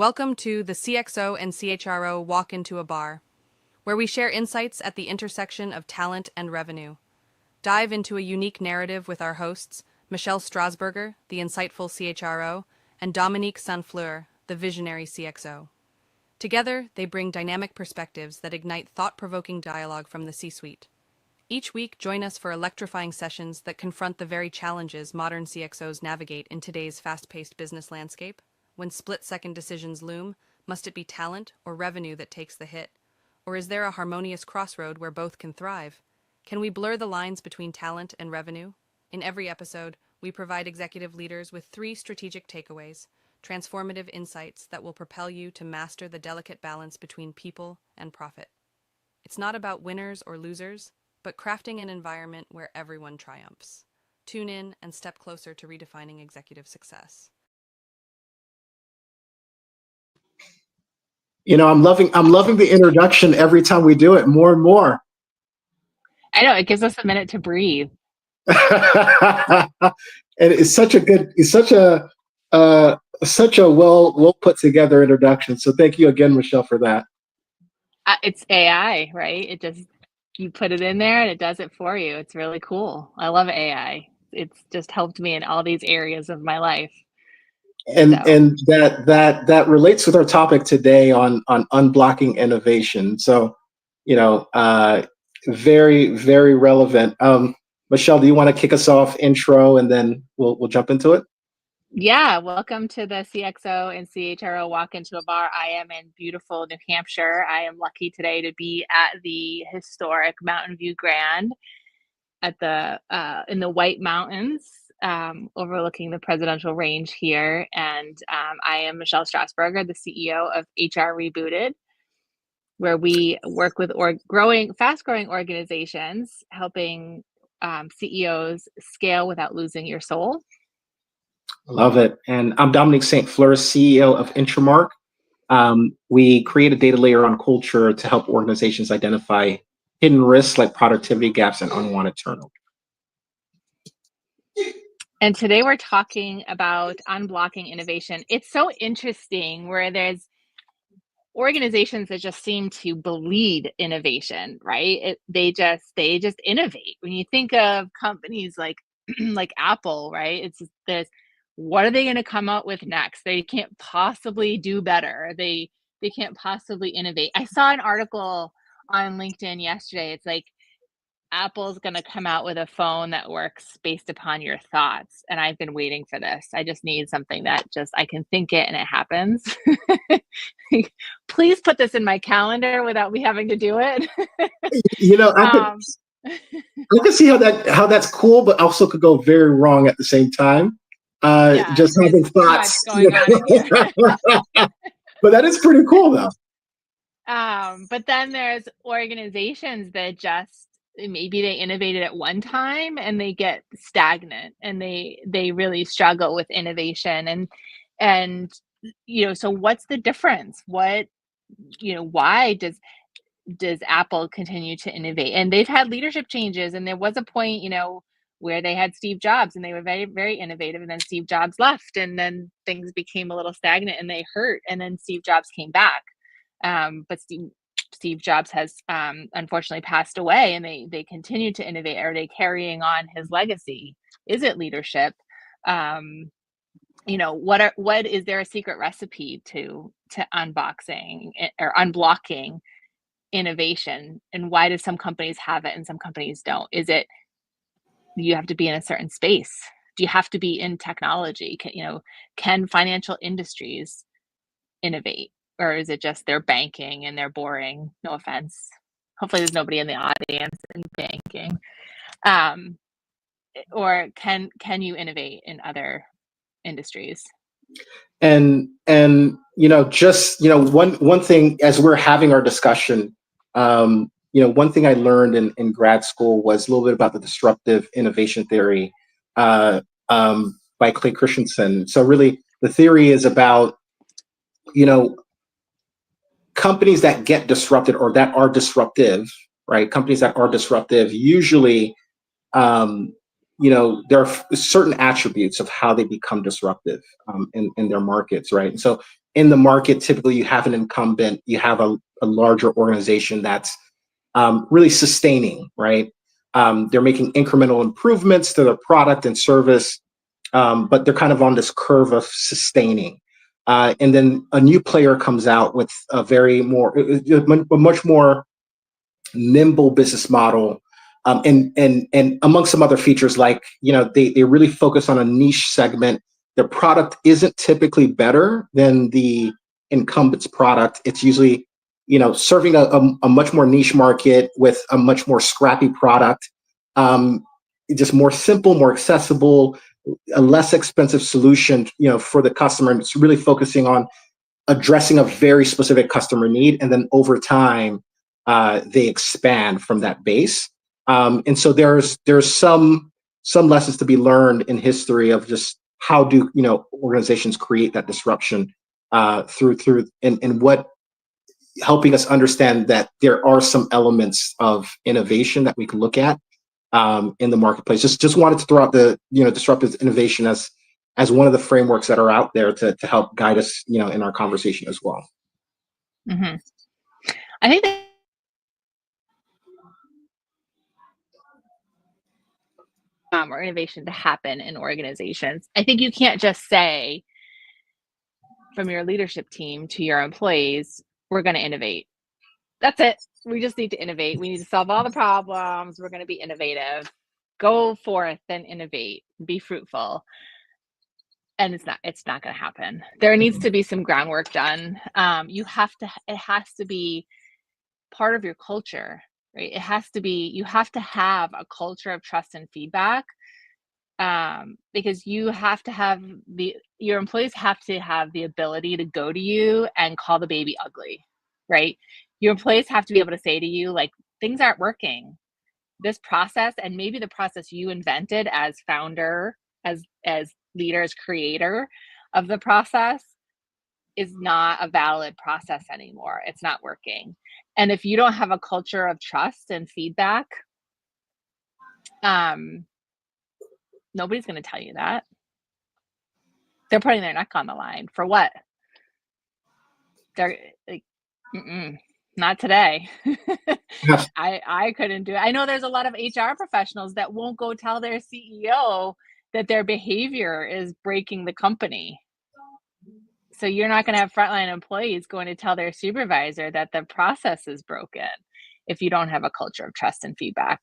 Welcome to the CXO and CHRO Walk into a Bar, where we share insights at the intersection of talent and revenue. Dive into a unique narrative with our hosts, Michelle Strasburger, the insightful CHRO, and Dominique Sanfleur, the visionary CXO. Together, they bring dynamic perspectives that ignite thought-provoking dialogue from the C-suite. Each week, join us for electrifying sessions that confront the very challenges modern CXOs navigate in today's fast-paced business landscape. When split-second decisions loom, must it be talent or revenue that takes the hit? Or is there a harmonious crossroad where both can thrive? Can we blur the lines between talent and revenue? In every episode, we provide executive leaders with 3 strategic takeaways, transformative insights that will propel you to master the delicate balance between people and profit. It's not about winners or losers, but crafting an environment where everyone triumphs. Tune in and step closer to redefining executive success. I'm loving the introduction every time we do it more and more. I know, it gives us a minute to breathe. And it's such a well put together introduction. So thank you again, Michelle, for that. It's AI, right? You put it in there and it does it for you. It's really cool. I love AI. It's just helped me in all these areas of my life. And that relates with our topic today on unblocking innovation. So, very, very relevant. Michelle, do you want to kick us off intro and then we'll jump into it? Yeah, welcome to the CXO and CHRO Walk into a Bar. I am in beautiful New Hampshire. I am lucky today to be at the historic Mountain View Grand at in the White Mountains, overlooking the presidential range here. And I am Michelle Strasburger, the CEO of HR Rebooted, where we work with fast-growing organizations, helping CEOs scale without losing your soul. Love it. And I'm Dominique St. Fleur, CEO of Intramark. We create a data layer on culture to help organizations identify hidden risks like productivity gaps and unwanted turnover. And today we're talking about unblocking innovation. It's so interesting where there's organizations that just seem to bleed innovation, right? They just innovate. When you think of companies like like Apple, right? It's this. What are they going to come out with next? They can't possibly do better. They can't possibly innovate. I saw an article on LinkedIn yesterday. It's like Apple's going to come out with a phone that works based upon your thoughts. And I've been waiting for this. I just need something that just I can think it and it happens. Please put this in my calendar without me having to do it. I can see how that's cool, but also could go very wrong at the same time. Just having thoughts. Going on here. But that is pretty cool, though. But then there's organizations that just maybe they innovated at one time and they get stagnant and they really struggle with innovation and so what's the difference? Why does Apple continue to innovate? And they've had leadership changes, and there was a point where they had Steve Jobs and they were very, very innovative, and then Steve Jobs left and then things became a little stagnant and they hurt, and then Steve Jobs came back. But Steve Jobs has unfortunately passed away, and they continue to innovate. Are they carrying on his legacy? Is it leadership? What is there a secret recipe to unboxing or unblocking innovation, and why do some companies have it and some companies don't? Is it you have to be in a certain space? Do you have to be in technology? Can financial industries innovate, or is it just they're banking and they're boring? No offense. Hopefully there's nobody in the audience in banking. Or can you innovate in other industries? And one thing as we're having our discussion, one thing I learned in grad school was a little bit about the disruptive innovation theory by Clay Christensen. So really the theory is about, companies that get disrupted or that are disruptive, right? Companies that are disruptive usually, there are certain attributes of how they become disruptive in their markets, right? And so in the market, typically you have an incumbent, you have a larger organization that's really sustaining, right? They're making incremental improvements to their product and service, but they're kind of on this curve of sustaining. And then a new player comes out with a much more nimble business model, and among some other features, like, they really focus on a niche segment. Their product isn't typically better than the incumbent's product. It's usually, serving a much more niche market with a much more scrappy product, just more simple, more accessible, a less expensive solution, for the customer. And it's really focusing on addressing a very specific customer need, and then over time, they expand from that base. And so there's some lessons to be learned in history of just how do organizations create that disruption, through and what helping us understand that there are some elements of innovation that we can look at, in the marketplace. Just wanted to throw out the disruptive innovation as one of the frameworks that are out there to help guide us, in our conversation as well. Mm-hmm. I think that or innovation to happen in organizations. I think you can't just say from your leadership team to your employees, we're going to innovate. That's it. We just need to innovate. We need to solve all the problems. We're going to be innovative. Go forth and innovate. Be fruitful. And it's not going to happen. There needs to be some groundwork done. It has to be part of your culture, right? You have to have a culture of trust and feedback, because your employees have to have the ability to go to you and call the baby ugly, right? Your employees have to be able to say to you, like, things aren't working. This process, and maybe the process you invented as founder, as leader, as creator of the process, is not a valid process anymore. It's not working. And if you don't have a culture of trust and feedback, nobody's going to tell you that. They're putting their neck on the line for what? They're like, not today. Yes. I couldn't do it. I know there's a lot of HR professionals that won't go tell their CEO that their behavior is breaking the company. So you're not going to have frontline employees going to tell their supervisor that the process is broken if you don't have a culture of trust and feedback.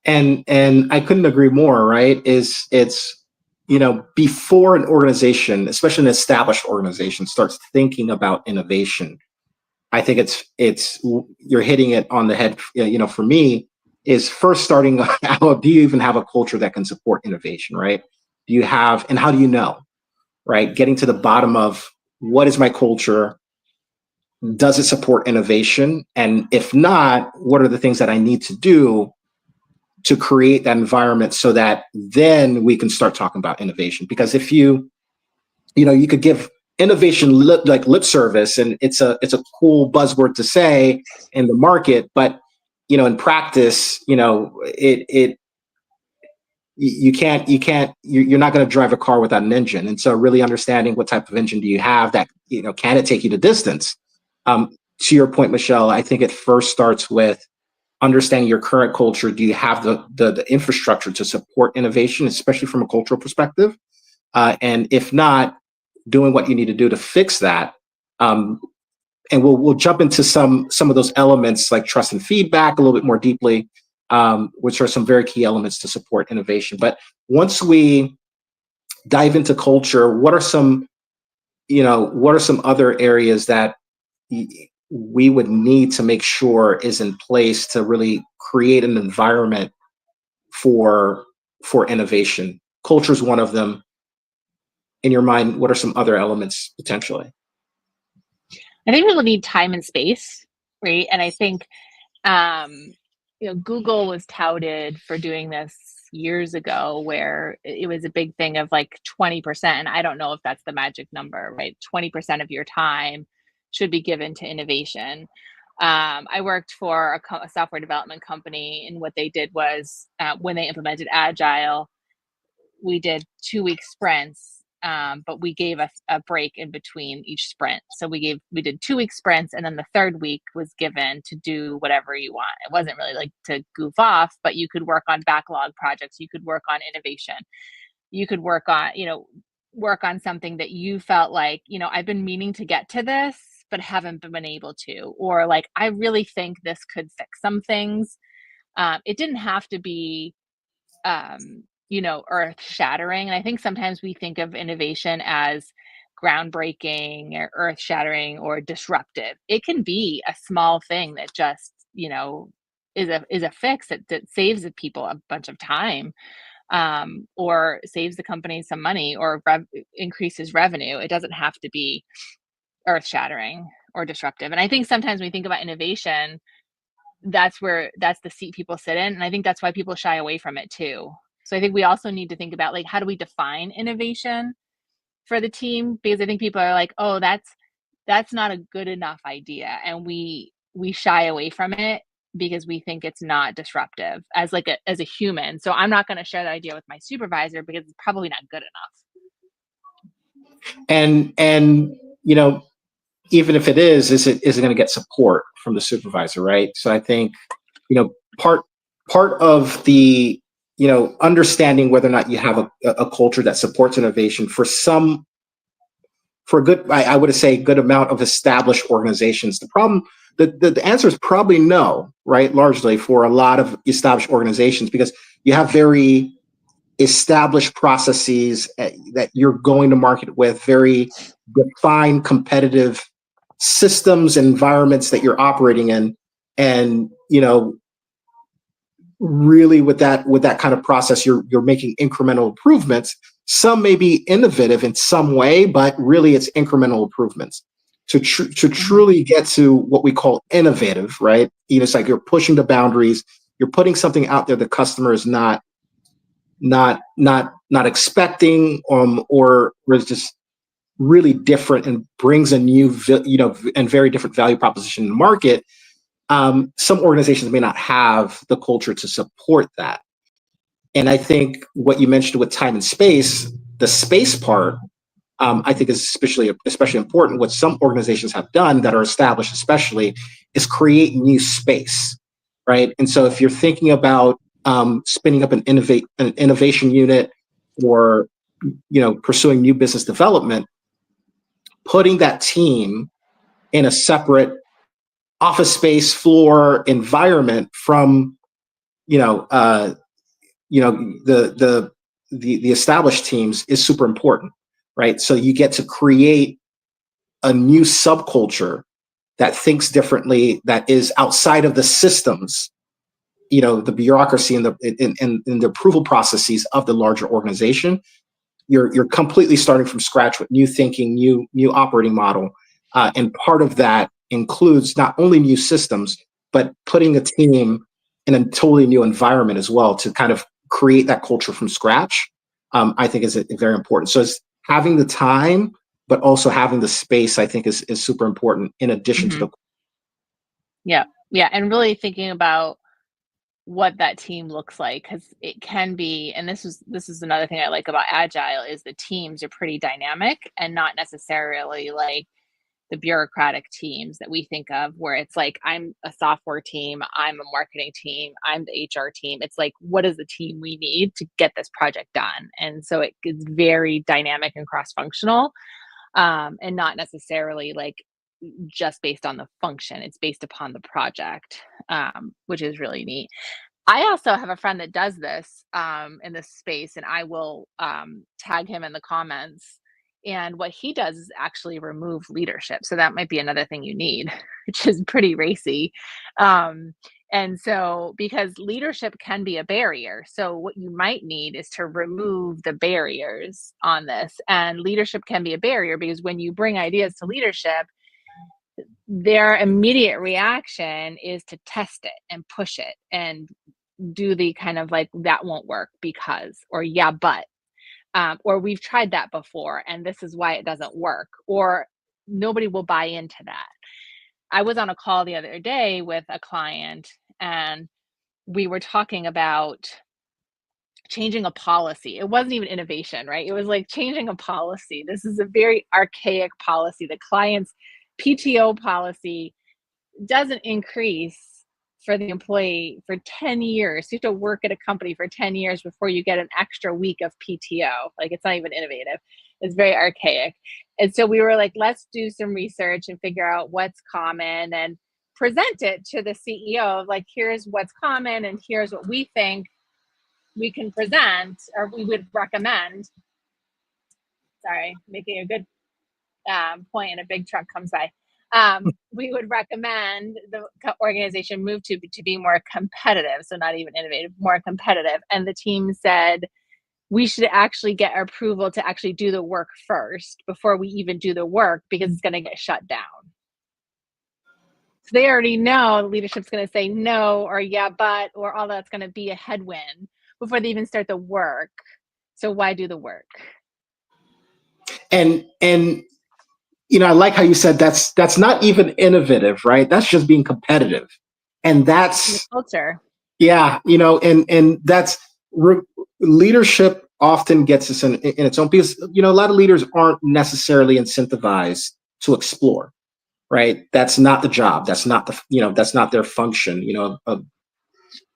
And I couldn't agree more, right? It's before an organization, especially an established organization, starts thinking about innovation, I think it's you're hitting it on the head. For me, is first starting out, do you even have a culture that can support innovation, right? Do you have, and how do you know, right? Getting to the bottom of what is my culture? Does it support innovation? And if not, what are the things that I need to do to create that environment so that then we can start talking about innovation? Because if you could give innovation lip service, and it's a cool buzzword to say in the market, but in practice, you're not going to drive a car without an engine. And so really understanding what type of engine do you have that, can it take you the distance? To your point, Michelle, I think it first starts with understanding your current culture. Do you have the infrastructure to support innovation, especially from a cultural perspective? And if not, doing what you need to do to fix that. And we'll jump into some of those elements like trust and feedback a little bit more deeply, which are some very key elements to support innovation. But once we dive into culture, what are some other areas that we would need to make sure is in place to really create an environment for innovation? Culture is one of them. In your mind, what are some other elements potentially? I think we'll need time and space, right? And I think, Google was touted for doing this years ago, where it was a big thing of like 20%. And I don't know if that's the magic number, right? 20% of your time should be given to innovation. I worked for a software development company, and what they did was, when they implemented Agile, we did 2-week sprints, but we gave us a break in between each sprint. So we did 2-week sprints, and then the third week was given to do whatever you want. It wasn't really like to goof off, but you could work on backlog projects, you could work on innovation, you could work on something that you felt like, I've been meaning to get to this, but haven't been able to, or like, I really think this could fix some things. It didn't have to be, earth shattering. And I think sometimes we think of innovation as groundbreaking or earth shattering or disruptive. It can be a small thing that just, is a fix that saves the people a bunch of time, or saves the company some money, or increases revenue. It doesn't have to be earth shattering or disruptive. And I think sometimes when we think about innovation, that's the seat people sit in. And I think that's why people shy away from it too. So I think we also need to think about, like, how do we define innovation for the team? Because I think people are like, oh, that's not a good enough idea. And we shy away from it because we think it's not disruptive as a human. So I'm not going to share that idea with my supervisor because it's probably not good enough. And even if it is it going to get support from the supervisor, right? So I think part of the understanding whether or not you have a culture that supports innovation for a good, I would say, good amount of established organizations. The answer is probably no, right? Largely for a lot of established organizations, because you have very established processes that you're going to market with, very defined competitive systems, environments that you're operating in, and really with that kind of process, you're making incremental improvements. Some may be innovative in some way, but really it's incremental improvements to truly get to what we call innovative, right? It's like you're pushing the boundaries, you're putting something out there the customer is not expecting, or is just really different and brings a new and very different value proposition in the market. Some organizations may not have the culture to support that. And I think what you mentioned with time and space, the space part, I think is especially important. What some organizations have done that are established, especially, is create new space, right? And so if you're thinking about spinning up an innovation unit, or pursuing new business development, putting that team in a separate office space, floor, environment from the established teams is super important, right? So you get to create a new subculture that thinks differently, that is outside of the systems, the bureaucracy and the approval processes of the larger organization. You're completely starting from scratch with new thinking, new operating model, and part of that includes not only new systems, but putting a team in a totally new environment as well to kind of create that culture from scratch. I think is very important. So it's having the time, but also having the space, I think is super important in addition to the. Yeah. And really thinking about what that team looks like, because it can be, and this is another thing I like about Agile, is the teams are pretty dynamic and not necessarily like the bureaucratic teams that we think of, where it's like, I'm a software team, I'm a marketing team, I'm the HR team. It's like, what is the team we need to get this project done? And so it's very dynamic and cross-functional, and not necessarily like just based on the function. It's based upon the project, which is really neat. I also have a friend that does this, in this space, and I will tag him in the comments. And what he does is actually remove leadership. So that might be another thing you need, which is pretty racy. Um, and so, because leadership can be a barrier. So, what you might need is to remove the barriers on this. And leadership can be a barrier because when you bring ideas to leadership, their immediate reaction is to test it and push it and do the kind of like, that won't work because, or yeah, but, or we've tried that before and this is why it doesn't work, or nobody will buy into that. I was on a call the other day with a client, and we were talking about changing a policy. It wasn't even innovation, right? It was like changing a policy. This is a very archaic policy. The client's PTO policy doesn't increase for the employee for 10 years. You have to work at a company for 10 years before you get an extra week of PTO. Like, it's not even innovative. It's very archaic. And so we were like, let's do some research and figure out what's common and present it to the CEO of like, here's what's common and here's what we think we can present or we would recommend. Sorry, making a good point and a big truck comes by. We would recommend the organization move to be more competitive. So not even innovative, more competitive. And the team said, we should actually get approval to actually do the work first before we even do the work, because it's going to get shut down. So they already know leadership's going to say no, or yeah, but, or all that's going to be a headwind before they even start the work. So why do the work? And I like how you said that's not even innovative, right? That's just being competitive. And that's culture. Yeah, and that's leadership often gets us in its own, because a lot of leaders aren't necessarily incentivized to explore, right? That's not the job. That's not that's not their function.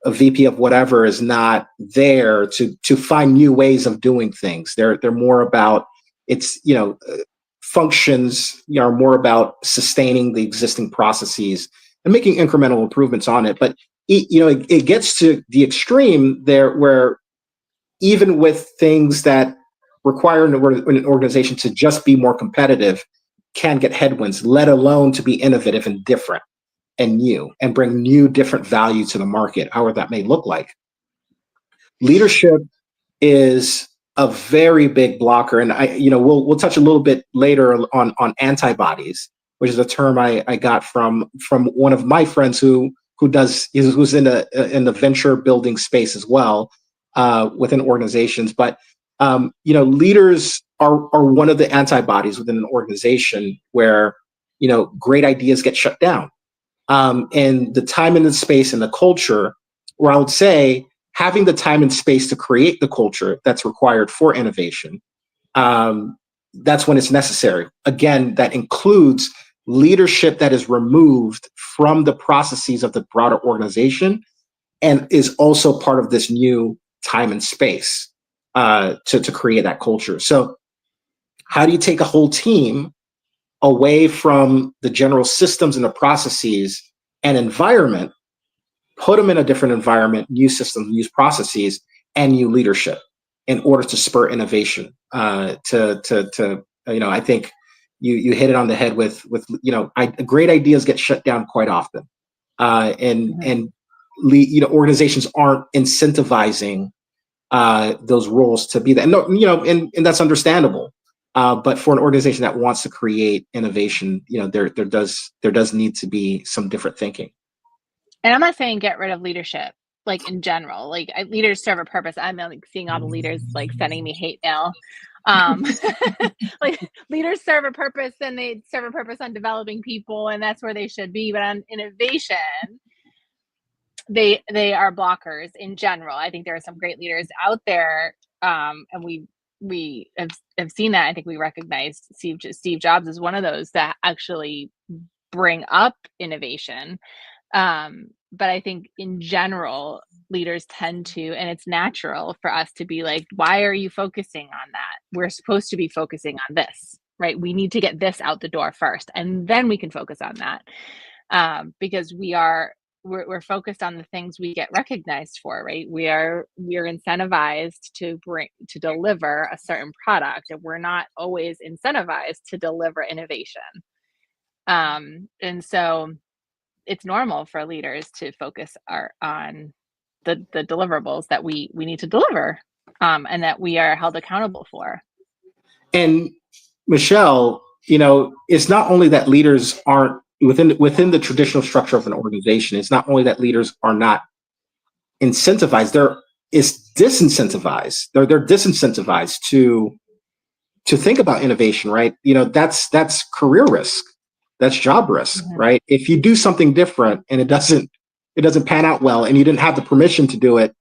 A VP of whatever is not there to find new ways of doing things. They're more about functions are more about sustaining the existing processes and making incremental improvements on it. But it gets to the extreme there, where even with things that require an organization to just be more competitive can get headwinds, let alone to be innovative and different and new and bring new, different value to the market, however that may look like. Leadership is a very big blocker, and we'll touch a little bit later on antibodies, which is a term I got from one of my friends who's in the venture building space as well, within organizations. But leaders are one of the antibodies within an organization where great ideas get shut down, and the time and the space and the culture, where I would say having the time and space to create the culture that's required for innovation, that's when it's necessary. Again, that includes leadership that is removed from the processes of the broader organization and is also part of this new time and space to create that culture. So how do you take a whole team away from the general systems and the processes and environment, put them in a different environment, new systems, new processes, and new leadership in order to spur innovation? I think you hit it on the head with great ideas get shut down quite often, and organizations aren't incentivizing those roles to be that. And that's understandable. But for an organization that wants to create innovation, there does need to be some different thinking. And I'm not saying get rid of leadership, like in general. Like, leaders serve a purpose. I'm like seeing all the leaders like sending me hate mail. Like, leaders serve a purpose, and they serve a purpose on developing people, and that's where they should be. But on innovation, they are blockers in general. I think there are some great leaders out there, and we have seen that. I think we recognized Steve Jobs as one of those that actually bring up innovation. But I think in general, leaders tend to, and it's natural for us to be like, why are you focusing on that? We're supposed to be focusing on this, right? We need to get this out the door first, and then we can focus on that. Because we're focused on the things we get recognized for, right? We're incentivized to deliver a certain product, and we're not always incentivized to deliver innovation. And so it's normal for leaders to focus on the deliverables that we need to deliver, and that we are held accountable for. And Michelle, it's not only that leaders aren't within the traditional structure of an organization. It's not only that leaders are not incentivized; it's disincentivized. They're disincentivized to think about innovation, right? That's career risk. That's job risk, mm-hmm. Right? If you do something different and it doesn't pan out well, and you didn't have the permission to do it,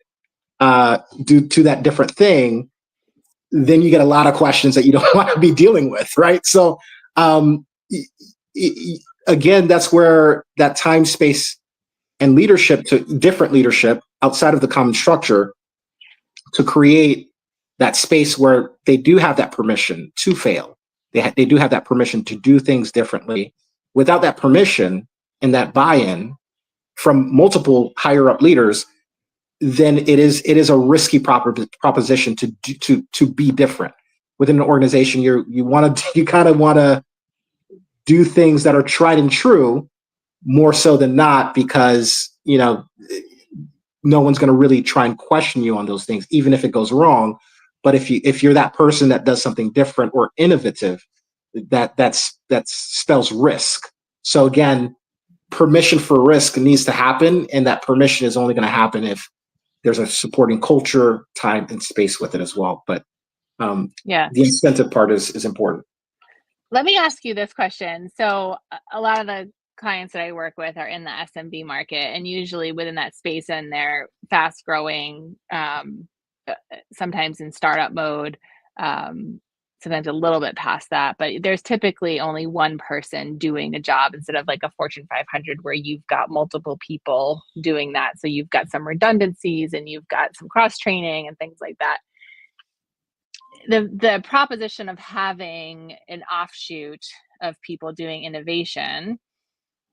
do to that different thing, then you get a lot of questions that you don't want to be dealing with, right? So again, that's where that time, space, and leadership, to different leadership outside of the common structure, to create that space where they do have that permission to fail. They do have that permission to do things differently. Without that permission and that buy-in from multiple higher up leaders, then it is a risky proposition to be different within an organization. You kind of want to do things that are tried and true more so than not, because no one's going to really try and question you on those things, even if it goes wrong. But if you're that person that does something different or innovative, that spells risk. So again, permission for risk needs to happen, and that permission is only going to happen if there's a supporting culture, time, and space with it as well. But the incentive part is important. Let me ask you this question. So a lot of the clients that I work with are in the SMB market, and usually within that space, and they're fast growing, sometimes in startup mode, sometimes a little bit past that, but there's typically only one person doing a job instead of like a Fortune 500 where you've got multiple people doing that. So you've got some redundancies and you've got some cross training and things like that. The proposition of having an offshoot of people doing innovation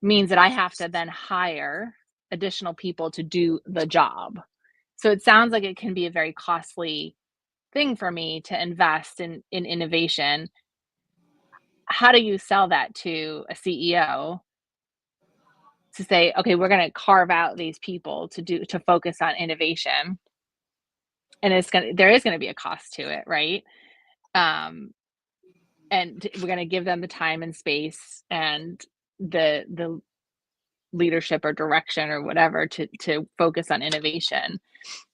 means that I have to then hire additional people to do the job. So it sounds like it can be a very costly thing for me to invest in innovation. How do you sell that to a CEO to say, okay, we're going to carve out these people to focus on innovation, and there is going to be a cost to it, right? And we're going to give them the time and space and the leadership or direction or whatever to focus on innovation,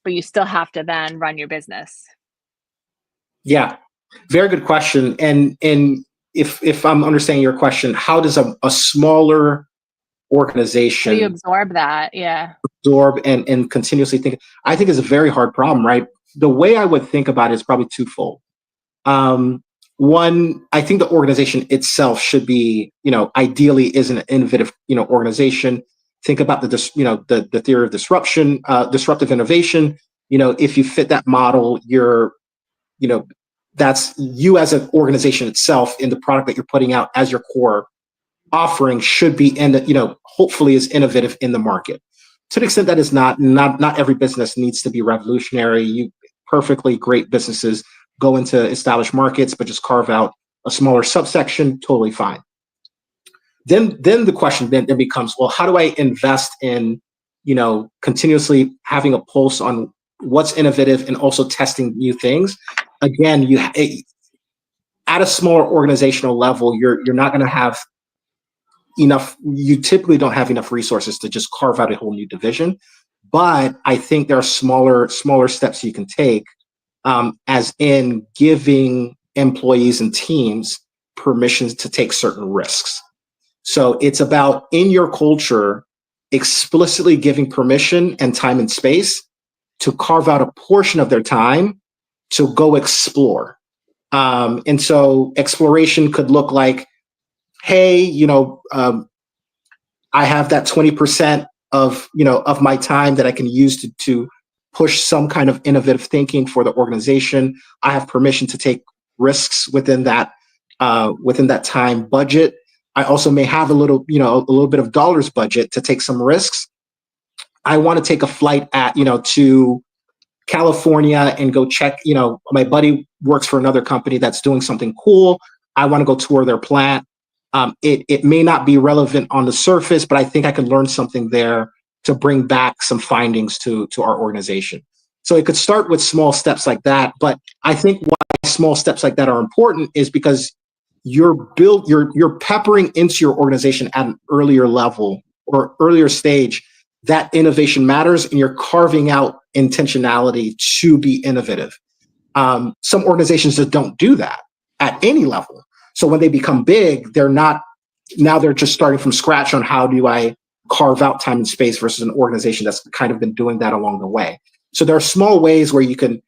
but you still have to then run your business. Yeah, very good question. And if I'm understanding your question, how does a smaller organization how do you absorb that? Absorb and continuously think? I think it's a very hard problem, right? The way I would think about it is probably twofold. One, I think the organization itself should be, ideally is an innovative, organization. Think about the theory of disruption, disruptive innovation. If you fit that model, that's you as an organization itself, in the product that you're putting out as your core offering should be, hopefully is innovative in the market. To the extent that is not every business needs to be revolutionary. Perfectly great businesses go into established markets, but just carve out a smaller subsection, totally fine. Then the question then becomes, well, how do I invest in, continuously having a pulse on what's innovative and also testing new things? Again, at a smaller organizational level, you're not going to have enough. You typically don't have enough resources to just carve out a whole new division. But I think there are smaller steps you can take, as in giving employees and teams permissions to take certain risks. So it's about, in your culture, explicitly giving permission and time and space to carve out a portion of their time to go explore. And so exploration could look like, hey, I have that 20% of my time that I can use to push some kind of innovative thinking for the organization. I have permission to take risks within that time budget. I also may have a little bit of dollars budget to take some risks. I want to take a flight to California and go check, my buddy works for another company that's doing something cool. I want to go tour their plant. It may not be relevant on the surface, but I think I can learn something there to bring back some findings to our organization. So it could start with small steps like that. But I think why small steps like that are important is because you're peppering into your organization at an earlier level or earlier stage that innovation matters, and you're carving out intentionality to be innovative. Some organizations just don't do that at any level. So when they become big, now they're just starting from scratch on how do I carve out time and space versus an organization that's kind of been doing that along the way. So there are small ways where you can,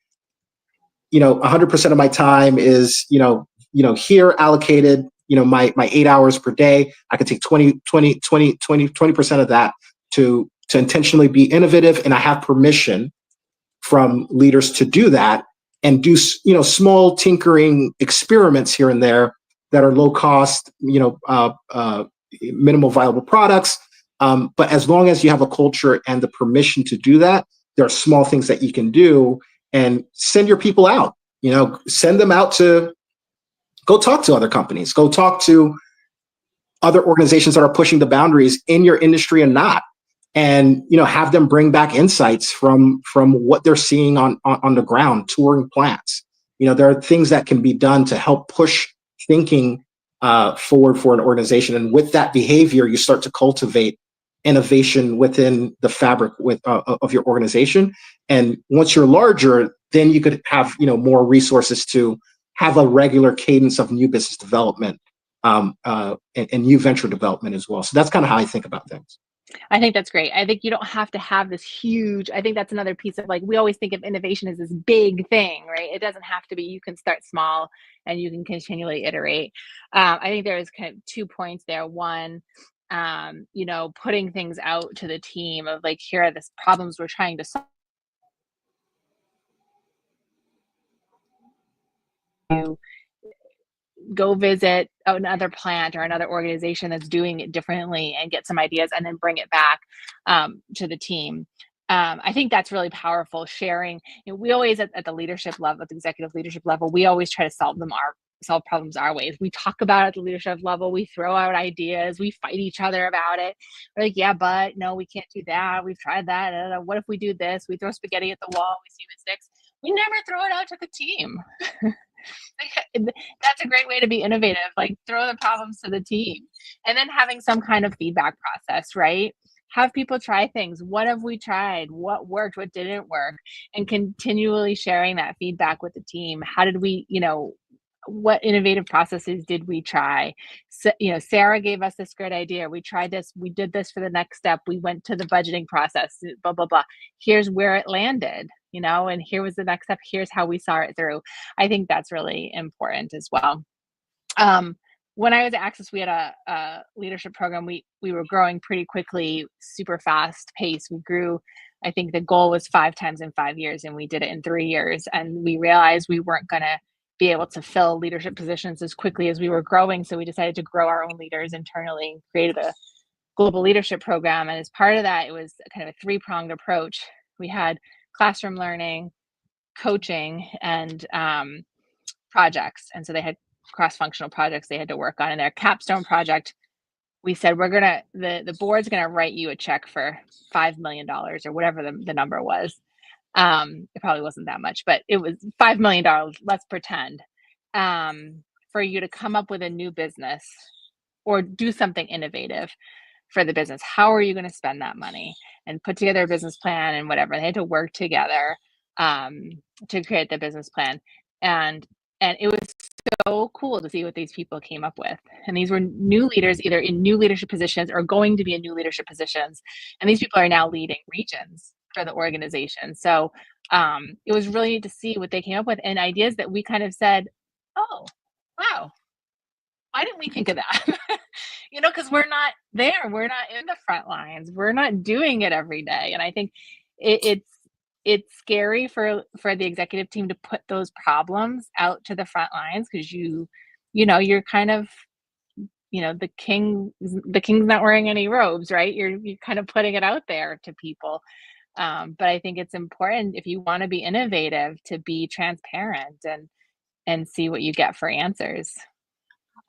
100% of my time is, here allocated, my 8 hours per day. I can take 20% of that to intentionally be innovative. And I have permission from leaders to do that and do, small tinkering experiments here and there that are low cost, minimal viable products. But as long as you have a culture and the permission to do that, there are small things that you can do, and send your people out, send them out to go talk to other companies, go talk to other organizations that are pushing the boundaries in your industry and not, and have them bring back insights from what they're seeing on the ground, touring plants. There are things that can be done to help push thinking forward for an organization, and with that behavior, you start to cultivate innovation within the fabric of your organization. And once you're larger, then you could have more resources to have a regular cadence of new business development and new venture development as well. So that's kind of how I think about things. I think that's great. I think you don't have to have this huge, I think that's another piece of, like, we always think of innovation as this big thing, right? It doesn't have to be. You can start small and you can continually iterate. I think there's kind of 2 points there. One, putting things out to the team of, like, here are the problems we're trying to solve. Go visit another plant or another organization that's doing it differently and get some ideas, and then bring it back to the team. I think that's really powerful. Sharing, we always at the leadership level, at the executive leadership level, we always try to solve problems our ways. We talk about it at the leadership level. We throw out ideas. We fight each other about it. We're like, yeah, but no, we can't do that. We've tried that. What if we do this? We throw spaghetti at the wall. We see what sticks. We never throw it out to the team. That's a great way to be innovative. Like, throw the problems to the team, and then having some kind of feedback process, right? Have people try things. What have we tried? What worked? What didn't work? And continually sharing that feedback with the team. How did we, what innovative processes did we try? So, Sarah gave us this great idea. We tried this. We did this for the next step. We went to the budgeting process, blah, blah, blah. Here's where it landed, and here was the next step. Here's how we saw it through. I think that's really important as well. When I was at Access, we had a leadership program. We were growing pretty quickly, super fast pace. We grew, I think the goal was 5 times in 5 years, and we did it in 3 years. And we realized we weren't going to be able to fill leadership positions as quickly as we were growing. So we decided to grow our own leaders internally and created a global leadership program. And as part of that, it was kind of a 3-pronged approach. We had classroom learning, coaching, and projects. And so they had cross-functional projects they had to work on. In their capstone project, we said, the board's going to write you a check for $5 million or whatever the number was. It probably wasn't that much, but it was $5 million, let's pretend, for you to come up with a new business or do something innovative for the business. How are you going to spend that money? And put together a business plan and whatever. They had to work together to create the business plan. And it was so cool to see what these people came up with. And these were new leaders, either in new leadership positions or going to be in new leadership positions. And these people are now leading regions for the organization. So it was really neat to see what they came up with, and ideas that we kind of said, oh, wow, why didn't we think of that? Because we're not there. We're not in the front lines. We're not doing it every day. And I think it's scary for the executive team to put those problems out to the front lines, because you're kind of, the king's not wearing any robes, right? You're kind of putting it out there to people. But I think it's important, if you want to be innovative, to be transparent and see what you get for answers.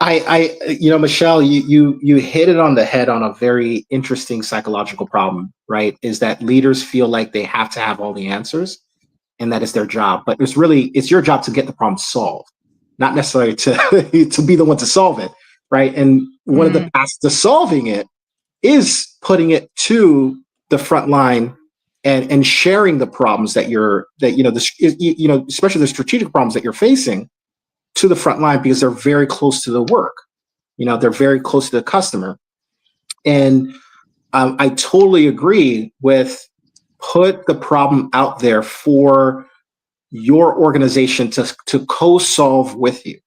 Michelle, you hit it on the head on a very interesting psychological problem, right? Is that leaders feel like they have to have all the answers, and that is their job. But it's your job to get the problem solved, not necessarily to be the one to solve it, right? And one of the paths to solving it is putting it to the front line and sharing the problems especially the strategic problems that you're facing, to the front line, because they're very close to the work. They're very close to the customer. And I totally agree with put the problem out there for your organization to co-solve with you,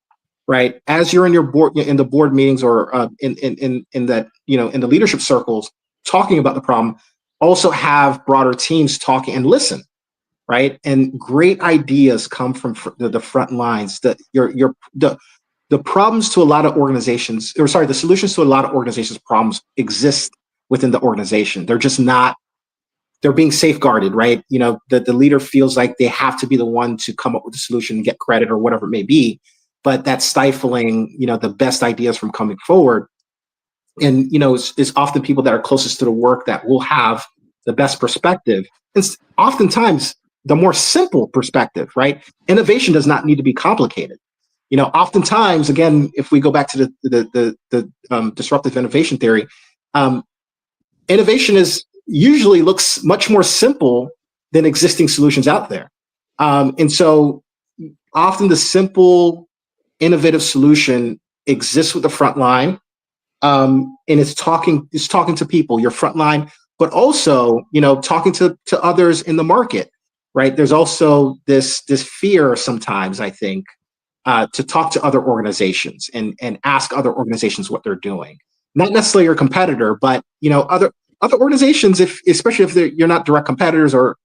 right? As you're in the board meetings, or in that, in the leadership circles, talking about the problem, also have broader teams talking and listen, right? And great ideas come from the front lines. The problems to a lot of organizations, or sorry, the solutions to a lot of organizations' problems exist within the organization. They're just not, they're being safeguarded, right? The leader feels like they have to be the one to come up with the solution and get credit or whatever it may be, but that's stifling, the best ideas from coming forward. And, it's often people that are closest to the work that will have the best perspective. It's oftentimes the more simple perspective, right? Innovation does not need to be complicated. Oftentimes, again, if we go back to the disruptive innovation theory, innovation usually looks much more simple than existing solutions out there. And so often the simple, innovative solution exists with the front line, and it's talking to people, your front line, but also, talking to others in the market, right? There's also this fear sometimes, I think, to talk to other organizations and ask other organizations what they're doing. Not necessarily your competitor, but other organizations, especially if you're not direct competitors, or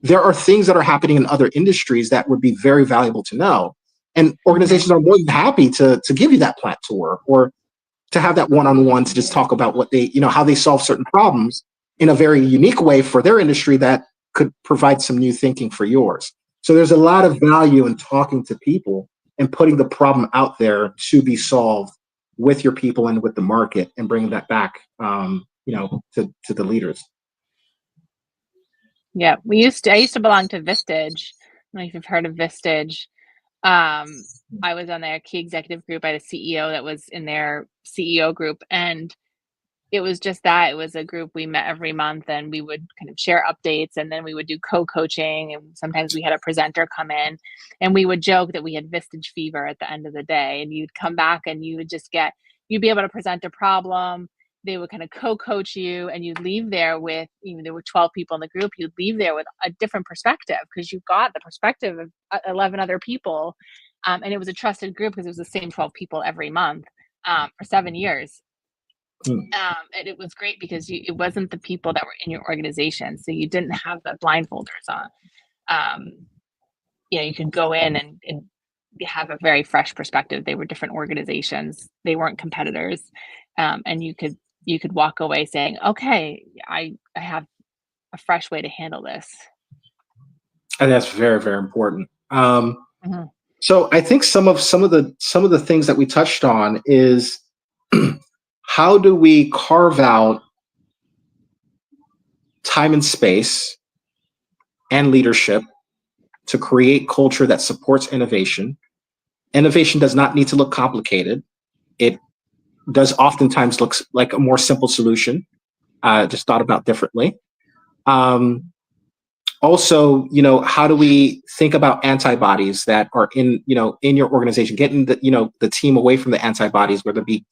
there are things that are happening in other industries that would be very valuable to know. And organizations are more than happy to give you that plant tour, or to have that one-on-one to just talk about what they, how they solve certain problems in a very unique way for their industry that could provide some new thinking for yours. So there's a lot of value in talking to people and putting the problem out there to be solved with your people and with the market, and bringing that back, to the leaders. Yeah, I used to belong to Vistage. I don't know if you've heard of Vistage. I was on their key executive group. I had a CEO that was in their CEO group, and it was just that. It was a group we met every month, and we would kind of share updates, and then we would do co-coaching, and sometimes we had a presenter come in, and we would joke that we had Vistage fever at the end of the day, and you'd come back and you'd be able to present a problem. They would kind of co-coach you, and you'd leave there with, there were 12 people in the group, you'd leave there with a different perspective, because you got the perspective of 11 other people. And it was a trusted group because it was the same 12 people every month, for 7 years. And it was great because it wasn't the people that were in your organization. So you didn't have the blindfolders on. You could go in and have a very fresh perspective. They were different organizations. They weren't competitors. And you could walk away saying, okay, I have a fresh way to handle this. And that's very, very important. Mm-hmm. So I think some of the things that we touched on is how do we carve out time and space and leadership to create culture that supports innovation. Innovation does not need to look complicated. It does oftentimes look like a more simple solution, just thought about differently. Also, how do we think about antibodies that are in your organization, getting the team away from the antibodies, whether it be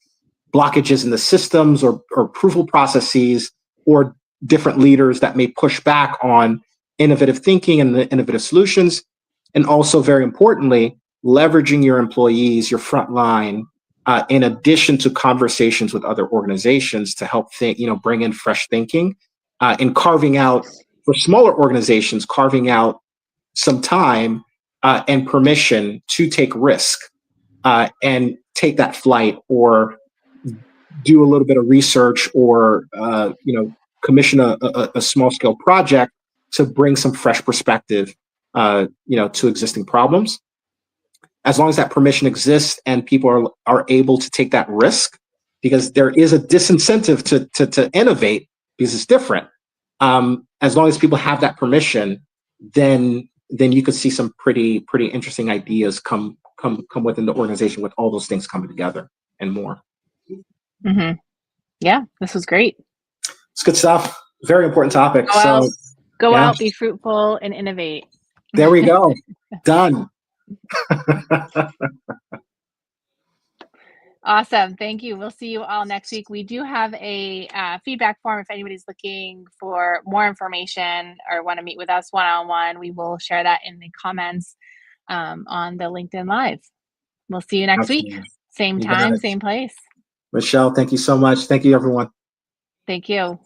blockages in the systems or approval processes, or different leaders that may push back on innovative thinking and the innovative solutions. And also, very importantly, leveraging your employees, your front line, in addition to conversations with other organizations to help bring in fresh thinking, and carving out, for smaller organizations, carving out some time and permission to take risk and take that flight, or do a little bit of research, or commission a small scale project to bring some fresh perspective to existing problems. As long as that permission exists and people are able to take that risk, because there is a disincentive to innovate because it's different. As long as people have that permission, then you could see some pretty interesting ideas come within the organization, with all those things coming together and more. Mm-hmm. Yeah, this was great. It's good stuff. Very important topic. Go out, be fruitful, and innovate. There we go. Done. Awesome. Thank you. We'll see you all next week. We do have a feedback form if anybody's looking for more information or want to meet with us one-on-one. We will share that in the comments on the LinkedIn Live. We'll see you next week. Absolutely. Same You got time, it. same place. Michelle, thank you so much. Thank you, everyone. Thank you.